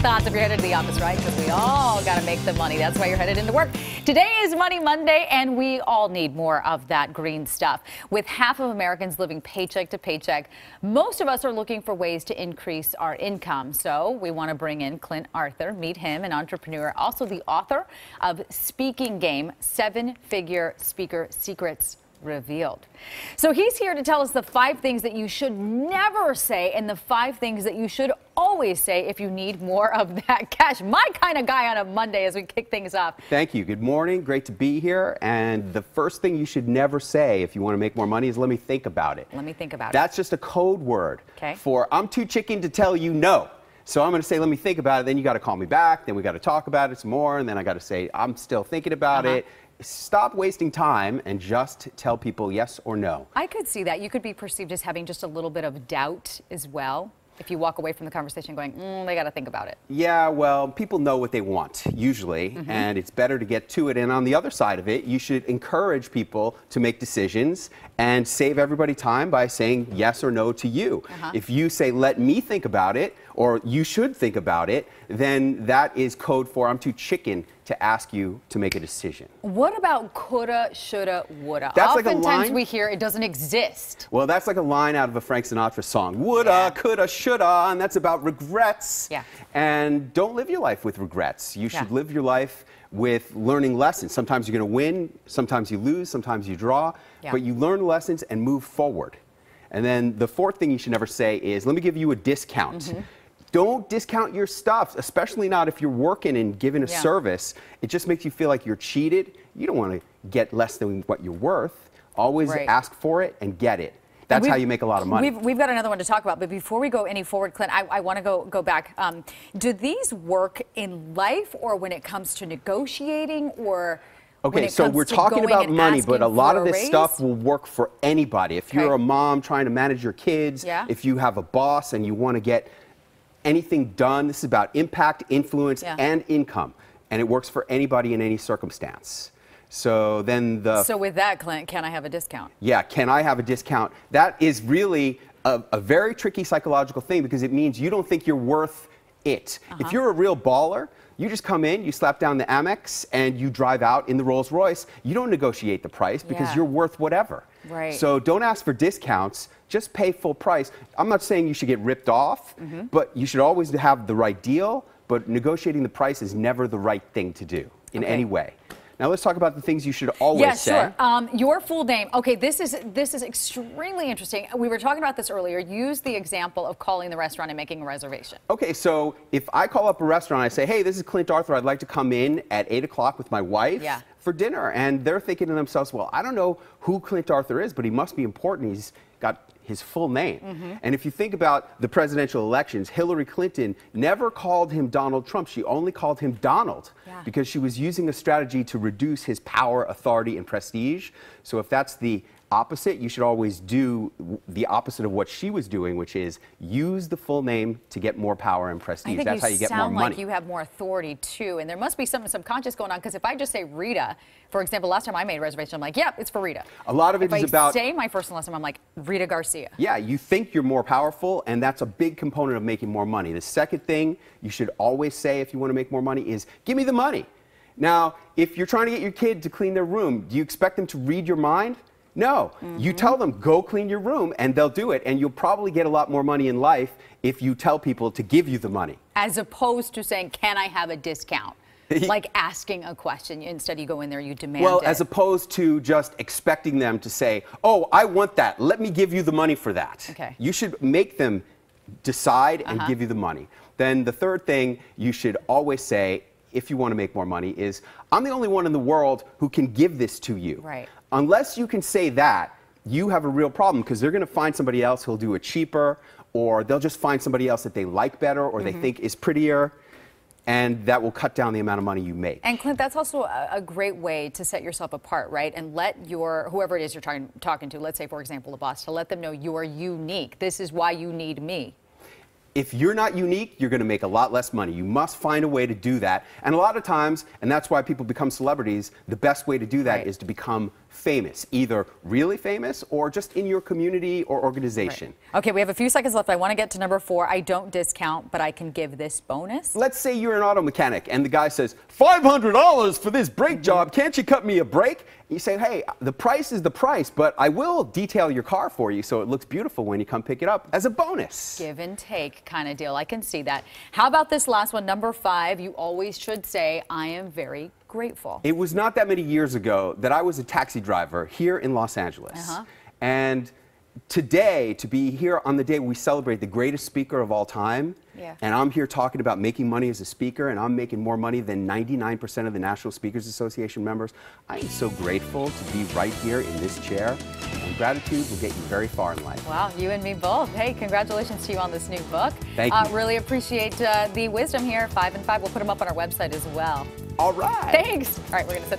thoughts if you're headed to the office, right? Because we all got to make the money. That's why you're headed into work. Today is Money Monday, and we all need more of that green stuff. With half of Americans living paycheck to paycheck, most of us are looking for ways to increase our income. So we want to bring in Clint Arthur. Meet him, an entrepreneur, also the author of Speaking Game, 7-Figure Speaker Secrets Revealed. So he's here to tell us the 5 things that you should never say and the 5 things that you should always say if you need more of that cash. My kind of guy on a Monday as we kick things off. Thank you. Good morning. Great to be here. And the first thing you should never say if you want to make more money is let me think about it. Let me think about it. That's just a code word Okay. for I'm too chicken to tell you no. So I'm going to say, let me think about it. Then you got to call me back. Then we got to talk about it some more. And then I got to say, I'm still thinking about it. Stop wasting time and just tell people yes or no. I could see that. You could be perceived as having just a little bit of doubt as well. If you walk away from the conversation going, they got to think about it. Yeah, well, people know what they want, usually, and it's better to get to it. And on the other side of it, you should encourage people to make decisions and save everybody time by saying yes or no to you. If you say, let me think about it, or you should think about it, then that is code for I'm too chicken to ask you to make a decision. What about coulda, shoulda, woulda? That's like a Oftentimes line. we hear it doesn't exist. Well, that's like a line out of a Frank Sinatra song. Woulda, coulda, shoulda, and that's about regrets. Yeah. And don't live your life with regrets. You should live your life with learning lessons. Sometimes you're going to win, sometimes you lose, sometimes you draw, but you learn lessons and move forward. And then the 4th thing you should never say is, let me give you a discount. Don't discount your stuff, especially not if you're working and giving a service. It just makes you feel like you're cheated. You don't want to get less than what you're worth. Always ask for it and get it. That's how you make a lot of money. We've got another one to talk about, but before we go any forward, Clint, I want to go back. Do these work in life or when it comes to negotiating or Okay, so we're talking about money, but a lot of this stuff will work for anybody. If you're a mom trying to manage your kids, if you have a boss and you want to get anything done, this is about impact, influence, and income. And it works for anybody in any circumstance. So then So with that, Clint, can I have a discount? Yeah, can I have a discount? That is really a very tricky psychological thing because it means you don't think you're worth it. If you're a real baller, you just come in, you slap down the Amex, and you drive out in the Rolls Royce. You don't negotiate the price because you're worth whatever. So don't ask for discounts, just pay full price. I'm not saying you should get ripped off, but you should always have the right deal, but negotiating the price is never the right thing to do in any way. Now let's talk about the things you should always say. Sure. Your full name. Okay, this is extremely interesting. We were talking about this earlier. Use the example of calling the restaurant and making a reservation. Okay, so if I call up a restaurant, I say, hey, this is Clint Arthur. I'd like to come in at 8 o'clock with my wife for dinner. And they're thinking to themselves, well, I don't know who Clint Arthur is, but he must be important. He's got his full name. And if you think about the presidential elections, Hillary Clinton never called him Donald Trump. She only called him Donald because she was using a strategy to reduce his power, authority, and prestige. So if that's the opposite, you should always do the opposite of what she was doing, which is use the full name to get more power and prestige. That's how you get more money. Like you have more authority too, and there must be something subconscious going on because if I just say Rita, for example, last time I made a reservation, I'm like, yep, it's for Rita. A lot of it is about. If I say my first and last name, I'm like Rita Garcia. Yeah, you think you're more powerful, and that's a big component of making more money. The second thing you should always say if you want to make more money is, give me the money. Now, if you're trying to get your kid to clean their room, do you expect them to read your mind? No, you tell them, go clean your room, and they'll do it. And you'll probably get a lot more money in life if you tell people to give you the money. As opposed to saying, can I have a discount? Like asking a question. Instead, you go in there, you demand it. Well, as opposed to just expecting them to say, oh, I want that. Let me give you the money for that. Okay. You should make them decide and give you the money. Then the third thing you should always say, if you want to make more money, is I'm the only one in the world who can give this to you. Unless you can say that, you have a real problem because they're going to find somebody else who'll do it cheaper, or they'll just find somebody else that they like better or they think is prettier, and that will cut down the amount of money you make. And Clint, that's also a great way to set yourself apart, right? And let whoever it is you're talking to, let's say, for example, a boss, to let them know you are unique. This is why you need me. If you're not unique, you're going to make a lot less money. You must find a way to do that. And a lot of times, and that's why people become celebrities, the best way to do that is to become famous, either really famous or just in your community or organization. Right. Okay, we have a few seconds left. I want to get to number 4. I don't discount, but I can give this bonus. Let's say you're an auto mechanic and the guy says, $500 for this brake job. Can't you cut me a brake? You say, hey, the price is the price, but I will detail your car for you so it looks beautiful when you come pick it up as a bonus. Give and take kind of deal. I can see that. How about this last one, number 5? You always should say, I am very grateful. It was not that many years ago that I was a taxi driver here in Los Angeles. And today, to be here on the day we celebrate the greatest speaker of all time, and I'm here talking about making money as a speaker, and I'm making more money than 99% of the National Speakers Association members, I am so grateful to be right here in this chair, and gratitude will get you very far in life. Wow, you and me both. Hey, congratulations to you on this new book. Thank you. Really appreciate the wisdom here, 5 and 5. We'll put them up on our website as well. All right. Thanks. All right, we're going to